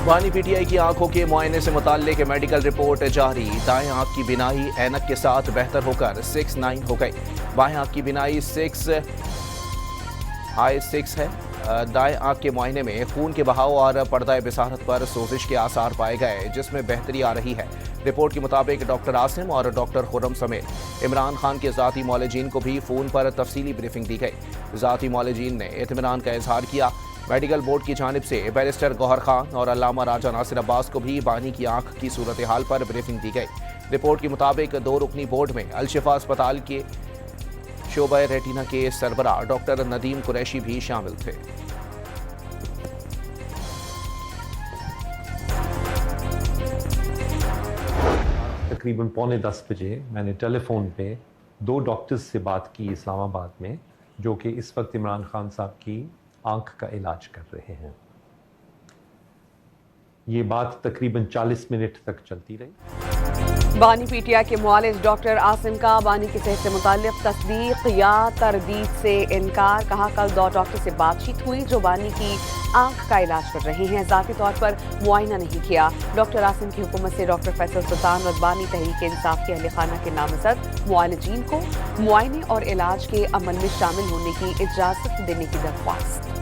बानी पीटीआई की आंखों के मुआयने से मुताल्लिक मेडिकल रिपोर्ट जारी। दाएं आंख की बिनाई ऐनक के साथ बेहतर होकर 6/9 हो गई। बाएं आंख की बिनाई 6 है। दाएं आंख के मुआयने में खून के बहाव और पर्दा बिसारत पर सोजिश के आसार पाए गए, जिसमें बेहतरी आ रही है। रिपोर्ट के मुताबिक डॉक्टर आसिम और डॉक्टर खुर्रम समेत इमरान खान के ज़ाती मौलजीन को भी फ़ोन पर तफसीली ब्रीफिंग दी गई। ज़ाती मौलजीन ने इत्मीनान का इजहार किया। मेडिकल बोर्ड की जानिब से बैरिस्टर गौहर खान और अल्लामा राजा नासिर अब्बास को भी बानी की आंख की सूरत हाल पर ब्रीफिंग दी गई। रिपोर्ट के मुताबिक 2 रुकनी बोर्ड में अल-शिफा अस्पताल के शोबा रेटिना के सरबराह डॉक्टर नदीम कुरैशी भी शामिल थे। तकरीबन 9:45 बजे मैंने टेलीफोन पे 2 डॉक्टर्स से बात की इस्लामाबाद में, जो कि इस वक्त इमरान खान साहब की आंख का इलाज कर रहे हैं। ये बात तकरीबन 40 मिनट तक चलती रही। बानी पीटीआई के मुआलिज डॉक्टर आसिम का बानी की सेहत से मुताल्लिक तस्दीक या तरदीद से इनकार। कहा कल 2 डॉक्टर से बातचीत हुई जो बानी की आंख का इलाज कर रहे हैं, ज़ाती तौर पर मुआयना नहीं किया। डॉक्टर आसिम की हुकूमत से डॉक्टर फैसल सुल्तान और बानी तहरीक इंसाफ के अहल खाना के नामजद मुआलिजीन को मुआयने और इलाज के अमल में शामिल होने की इजाज़त देने की दरख्वास्त।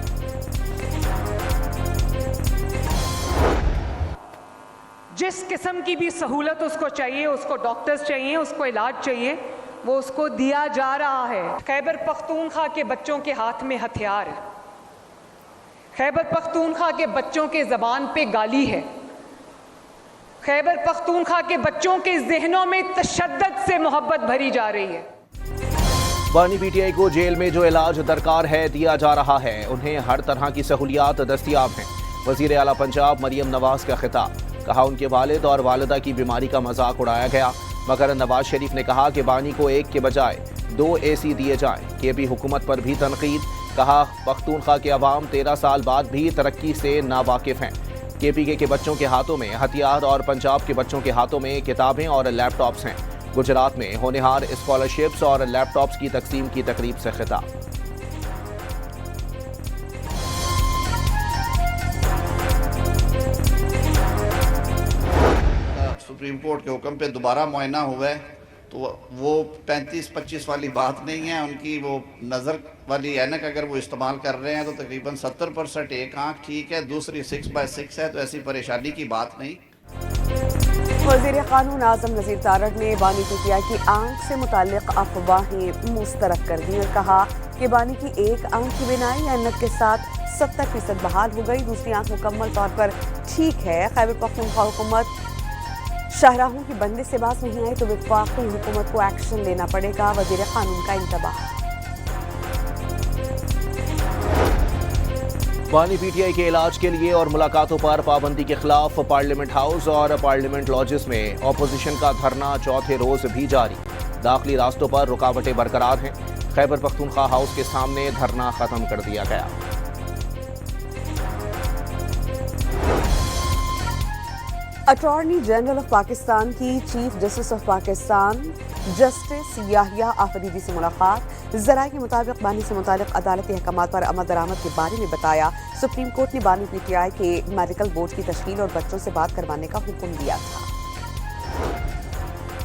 जिस किस्म की भी सहूलत उसको चाहिए, उसको डॉक्टर्स चाहिए, उसको इलाज चाहिए, वो उसको दिया जा रहा है। खैबर पख्तूनख्वा के बच्चों के हाथ में हथियार है। खैबर पख्तूनख्वा के बच्चों के ज़बान पे गाली है। खैबर पख्तूनख्वा के बच्चों के जहनों में तशद्दुद से मोहब्बत भरी जा रही है। बानी पीटीआई को जेल में जो इलाज दरकार है दिया जा रहा है। उन्हें हर तरह की सहूलियात दस्तियाब हैं। वज़ीर आला पंजाब मरियम नवाज का खिताब। कहा उनके वालिद और वालिदा की बीमारी का मजाक उड़ाया गया, मगर नवाज शरीफ ने कहा कि बानी को 1 के बजाय 2 AC दिए जाएं। केपी हुकूमत पर भी तनकीद। कहा पख्तूनख्वा के अवाम 13 साल बाद भी तरक्की से नावाकिफ हैं। KPK के बच्चों के हाथों में हथियार और पंजाब के बच्चों के हाथों में किताबें और लैपटॉप्स हैं। गुजरात में होनहार स्कॉलरशिप्स और लैपटॉप्स की तकसीम की तकरीब से खिताब। सुप्रीम कोर्ट के हुक्म पे दोबारा मुआयना हुआ है, तो वो 35-25 वाली बात नहीं है। उनकी वो नज़र वाली ऐनक अगर वो इस्तेमाल कर रहे हैं तो तकरीबन 70% एक आँख ठीक है, दूसरी 6/6 है, तो ऐसी परेशानी की बात नहीं। वज़ीर क़ानून आज़म नज़ीर तारड़ ने बानी पीटीआई की आंख से मुताल्लिक अफवाहें मुस्तरद कर दी और कहा कि बानी की एक आंख की बिनाई ऐनक के साथ 70% बहाल हो गई, दूसरी आंख मुकम्मल तौर पर ठीक है। खैबर पख्तूनख्वा हुकूमत शाहराहों की बंदिश से बाज नहीं आई तो वफाकी हुकूमत को एक्शन लेना पड़ेगा। वज़ीर क़ानून का इंतबाह। बानी पीटीआई के इलाज के लिए और मुलाकातों पर पाबंदी के खिलाफ पार्लियामेंट हाउस और पार्लियामेंट लॉजेस में अपोजिशन का धरना चौथे रोज भी जारी। दाखिली रास्तों पर रुकावटें बरकरार हैं। खैबर पख्तूनख्वा हाउस के सामने धरना खत्म कर दिया गया। अटॉर्नी जनरल ऑफ पाकिस्तान की chief justice of Pakistan justice Yahya Afridi से मुलाकात। ज़राए के मुताबिक बानी से मुतालिक अदालती अहकामात पर अमल दरामद के बारे में बताया। सुप्रीम कोर्ट ने बानी पीटीआई के मेडिकल बोर्ड की तश्कील और बच्चों से बात करवाने का हुक्म दिया था।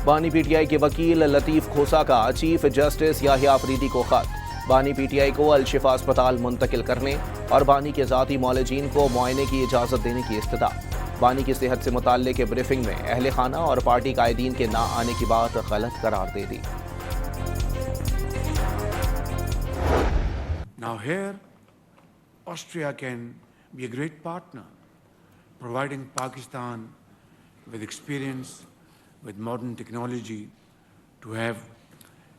बानी पीटीआई के वकील लतीफ़ खोसा का चीफ जस्टिस याहिया आफरीदी को खत। बानी पीटीआई को अल-शिफा अस्पताल मुंतकिल करने और बानी के ज़ाती मौलजीन को मुआयने की इजाज़त देने की इस्तदा। बानी की सेहत से मुताल्लिक ब्रीफिंग में अहले खाना और पार्टी कायदीन के ना आने की बात गलत करार दे दी। Now here, Austria can be a great partner, providing Pakistan with experience, with modern technology, to have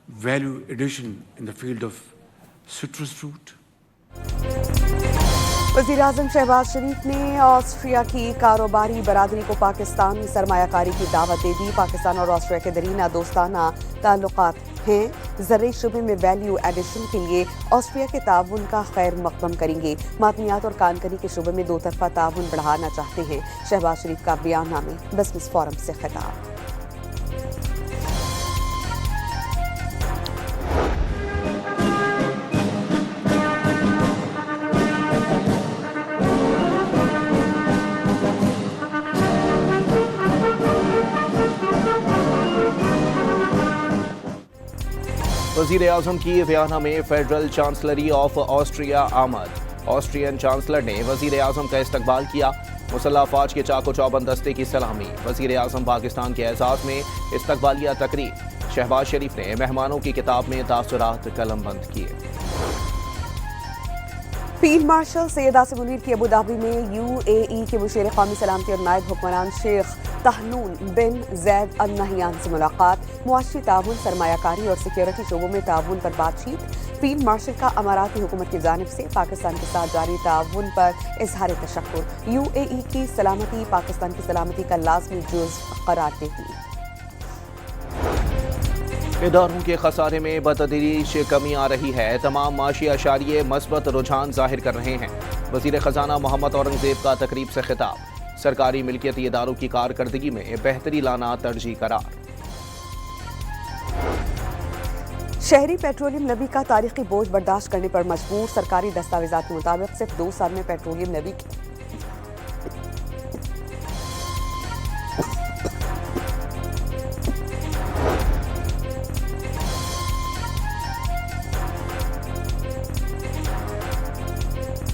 value addition in the field of citrus fruit. वज़ीर आज़म शहबाज शरीफ ने ऑस्ट्रिया की कारोबारी बरादरी को पाकिस्तान में सरमायाकारी की दावत दे दी। पाकिस्तान और ऑस्ट्रिया के दरीना दोस्ताना ताल्लुकात हैं। ज़रूरी शुबे में वैल्यू एडिशन के लिए ऑस्ट्रिया के ताउन का खैर मकदम करेंगे। मादनियात और कानकरी के शुबे में 2 तरफा ताउन बढ़ाना चाहते हैं। शहबाज शरीफ का बयाननामे बिज़नेस फोरम से खिताब। वज़ीर आज़म की वियना में फेडरल चांसलरी ऑफ ऑस्ट्रिया आमद। ऑस्ट्रियन चांसलर ने वज़ीर आज़म का इस्तकबाल किया। मुसल्लह अफ़वाज के चाको चौबंद दस्ते की सलामी। वज़ीर आज़म पाकिस्तान के एजाज़ में इस्तकबालिया तकरीब। शहबाज शरीफ ने मेहमानों की किताब में तासुरात कलमबंद किए। फील्ड मार्शल सैयद आसिम मुनीर की अबूधाबी में UAE के मुशीर क़ौमी सलामती और नायब हुक्मरान शेख तहनून बिन जैद अल नहयान से मुलाकात। मुआशी ताउन, सरमायाकारी और सिक्योरिटी शोबों में ताउन पर बातचीत। फील्ड मार्शल का अमाराती हुकूमत की जानिब से पाकिस्तान के साथ जारी ताउन पर इजहार तशक्कुर। UAE की सलामती पाकिस्तान की सलामती का लाज़मी जुज़्व करार देती। इदारों के खसारे में बतदरीज कमी आ रही है। तमाम माशी अशारिये मस्बत रुझान जाहिर कर रहे हैं। वज़ीर ख़जाना मोहम्मद औरंगज़ेब का तकरीब से खिताब। सरकारी मिल्कियती इदारों की कारकर्दगी में बेहतरी लाना तरजीह करार। शहरी पेट्रोलियम लबी का तारीखी बोझ बर्दाश्त करने पर मजबूर। सरकारी दस्तावेजात के मुताबिक सिर्फ 2 साल में पेट्रोलियम लबी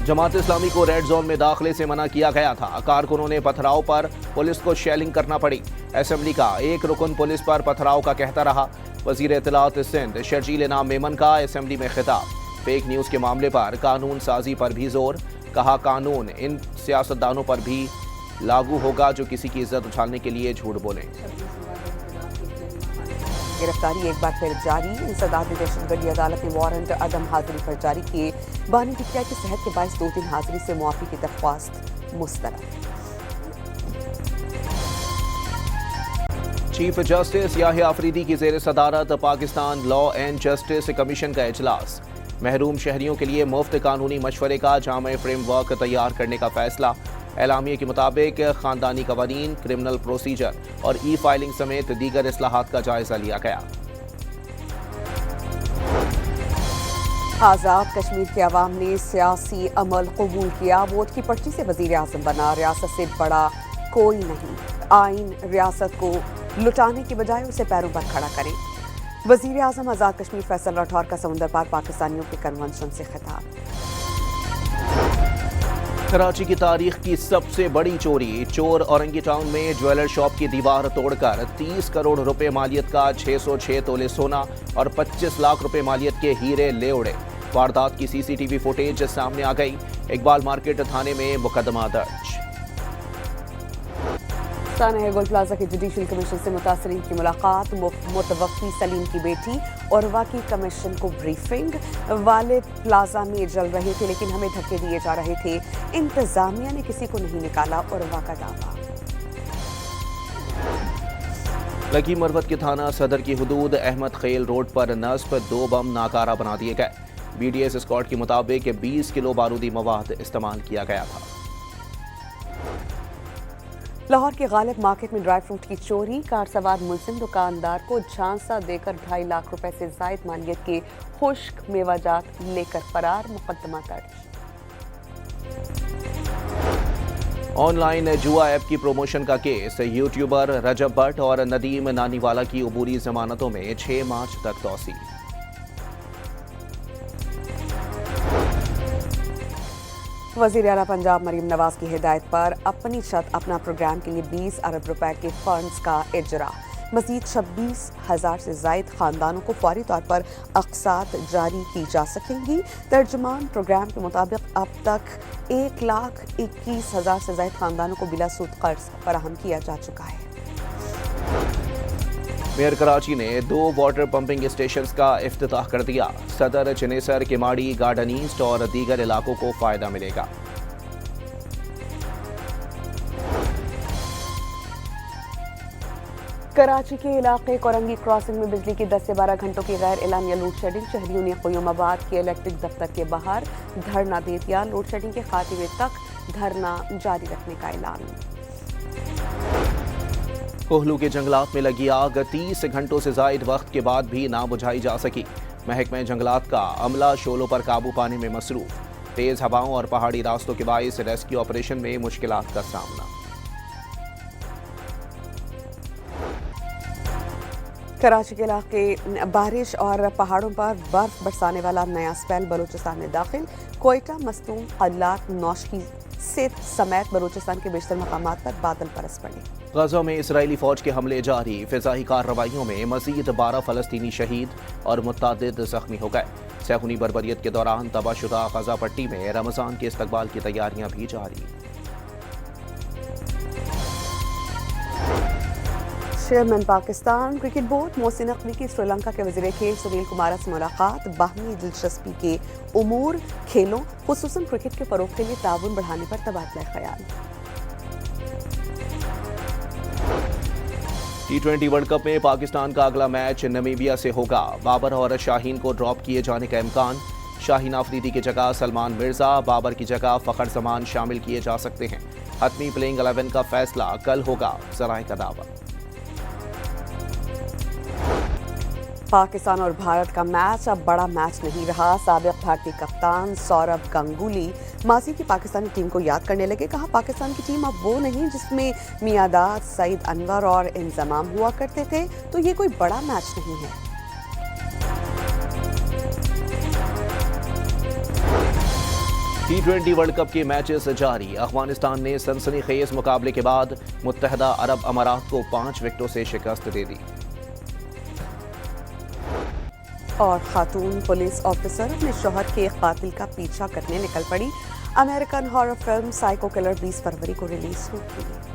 जमात इस्लामी को रेड जोन में दाखिले से मना किया गया था। कारकुनों ने पथराव पर पुलिस को शेलिंग करना पड़ी। असेंबली का एक रुकन पुलिस पर पथराव का कहता रहा। वजीर इत्तलात सिंध शर्जील इनाम मेमन का असेंबली में खिताब। फेक न्यूज़ के मामले पर कानून साजी पर भी जोर। कहा कानून इन सियासतदानों पर भी लागू होगा जो किसी की इज्जत उछालने के लिए झूठ बोलें। गिरफ्तारी एक बार फिर जारी। इंसदाद दहशतगर्दी अदालत ने वारंट अदम हाजिरी पर जारी किए। बानी बिटिया की सेहत के बायस 2 दिन हाजिरी से मुआफी की दरख्वास्त मुस्तरद। चीफ जस्टिस याहिया अफरीदी की ज़ेर सदारत Pakistan law and justice commission का इजलास। महरूम शहरियों के लिए मुफ्त कानूनी मशवरे का जामे फ्रेमवर्क तैयार करने का फैसला। एलामिया के मुताबिक खानदानी कवानीन, क्रिमिनल प्रोसीजर और फाइलिंग समेत दीगर इस्लाहात का जायजा लिया गया। आज़ाद कश्मीर के अवाम ने सियासी अमल कबूल किया। वोट की पर्ची से वज़ीर आज़म बना। रियासत से बड़ा कोई नहीं। आइन रियासत को लुटाने की बजाय उसे पैरों पर खड़ा करे। वज़ीर आज़म आज़ाद कश्मीर फैसल राठौर का समुंदर पार पाकिस्तानियों के कन्वेंशन से खिताब। कराची की तारीख की सबसे बड़ी चोरी। चोर औरंगी टाउन में ज्वेलर शॉप की दीवार तोड़कर 30 करोड़ रुपए मालियत का 606 तोले सोना और 25 लाख रुपए मालियत के हीरे ले उड़े। वारदात की CCTV फुटेज सामने आ गई। इकबाल मार्केट थाने में मुकदमा दर्ज। साना गोल प्लाजा के जुडिशल कमीशन से मुतासरीन की मुलाकात। मुतवक्की सलीम की बेटी औरवा की कमीशन को ब्रीफिंग। वालिद प्लाजा में जल रहे थे लेकिन हमें धक्के दिए जा रहे थे। इंतजामिया ने किसी को नहीं निकाला, औरवा का दावा। लकीम मरवत के थाना सदर की हुदूद अहमद खेल रोड पर नस्ब 2 बम नाकारा बना दिए गए। BDS स्क्वाड के मुताबिक 20 किलो बारूदी मवाद इस्तेमाल किया गया था। लाहौर के गालिब मार्केट में ड्राई फ्रूट की चोरी। कार सवार मुलजिम दुकानदार को झांसा देकर 2.5 लाख रुपए से जायद मालियत के खुश्क मेवाजात लेकर फरार। मुकदमा दर्ज। ऑनलाइन जुआ ऐप की प्रमोशन का केस। यूट्यूबर रजब भट्ट और नदीम नानीवाला की अबूरी जमानतों में 6 मार्च तक तौसी। वज़ीर आला पंजाब मरीम नवाज की हिदायत पर अपनी छत अपना प्रोग्राम के लिए 20 अरब रुपए के फंड्स का इजरा। मज़ीद 26,000 से ज़ायद ख़ानदानों को फौरी तौर पर अक़सात जारी की जा सकेंगी। तर्जुमान प्रोग्राम के मुताबिक अब तक 1,21,000 से ज़ायद ख़ानदानों को बिला सूद कर्ज फराहम किया जा चुका है। मेयर कराची ने 2 वाटर पंपिंग स्टेशंस का इफ्तिताह कर दिया। सदर, चिनेसर, किमाड़ी, गार्डन ईस्ट और दीगर इलाकों को फायदा मिलेगा। कराची के इलाके कोरंगी क्रॉसिंग में बिजली की 10 से 12 घंटों की गैर एलानिया लोड शेडिंग। शहरियों ने क़यूमाबाद के इलेक्ट्रिक दफ्तर के बाहर धरना दे दिया। लोड शेडिंग के खात्मे तक धरना जारी रखने का ऐलान। कोहलू के जंगलात में लगी आग 30 घंटों से जायद वक्त के बाद भी ना बुझाई जा सकी। महकमा जंगलात का अमला शोलों पर काबू पाने में मसरूफ। तेज हवाओं और पहाड़ी रास्तों के बायस रेस्क्यू ऑपरेशन में मुश्किलात का सामना। कराची के इलाके बारिश और पहाड़ों पर बर्फ बरसाने वाला नया स्पेल बलूचिस्तान में दाखिल। कोयटा, मस्तूम, कल्लात, नौशकी समेत बलूचिस्तान के बेशतर मकामात पर बादल बरस पड़े। गज़ा में इसराइली फौज के हमले जारी। फिजाई कार्रवाइयों में मज़ीद 12 फ़लस्तीनी शहीद और मुतअद्दिद ज़ख्मी हो गए। सहूनी बर्बरियत के दौरान तबाहशुदा गज़ा पट्टी में रमज़ान के इस्तकबाल की तैयारियां भी जारी। Chairman Pakistan cricket board Mohsin Naqvi की श्रीलंका के वज़ीर खेल सुनील कुमार से मुलाकात। बाहमी दिलचस्पी के उमूर, खेलों खुसूसन क्रिकेट के फ़रोग़ के लिए ताउन बढ़ाने पर तबादला ख्याल। T20 वर्ल्ड कप में पाकिस्तान का अगला मैच नमीबिया से होगा। बाबर और शाहीन को ड्रॉप किए जाने का इम्कान। शाहीन आफरीदी की जगह सलमान मिर्जा, बाबर की जगह फ़खर जमान शामिल किए जा सकते हैं। हतमी प्लेइंग 11 का फैसला कल होगा, ज़राए का दावा। पाकिस्तान और भारत का मैच अब बड़ा मैच नहीं रहा। साबिक भारतीय कप्तान सौरभ गांगुली माजी की पाकिस्तानी टीम को याद करने लगे। कहा, पाकिस्तान की टीम अब वो नहीं जिसमें मियादाद, सईद अनवर और इंजमाम हुआ करते थे, तो ये कोई बड़ा मैच नहीं है। T20 वर्ल्ड कप के मैचेस जारी। अफगानिस्तान ने सनसनीखेज मुकाबले के बाद मुत्तहदा अरब अमारात को 5 विकेटों से शिकस्त दे दी। और खातून पुलिस ऑफिसर अपने शौहर के कातिल का पीछा करने निकल पड़ी। American horror film psycho killer 20 फरवरी को रिलीज होगी।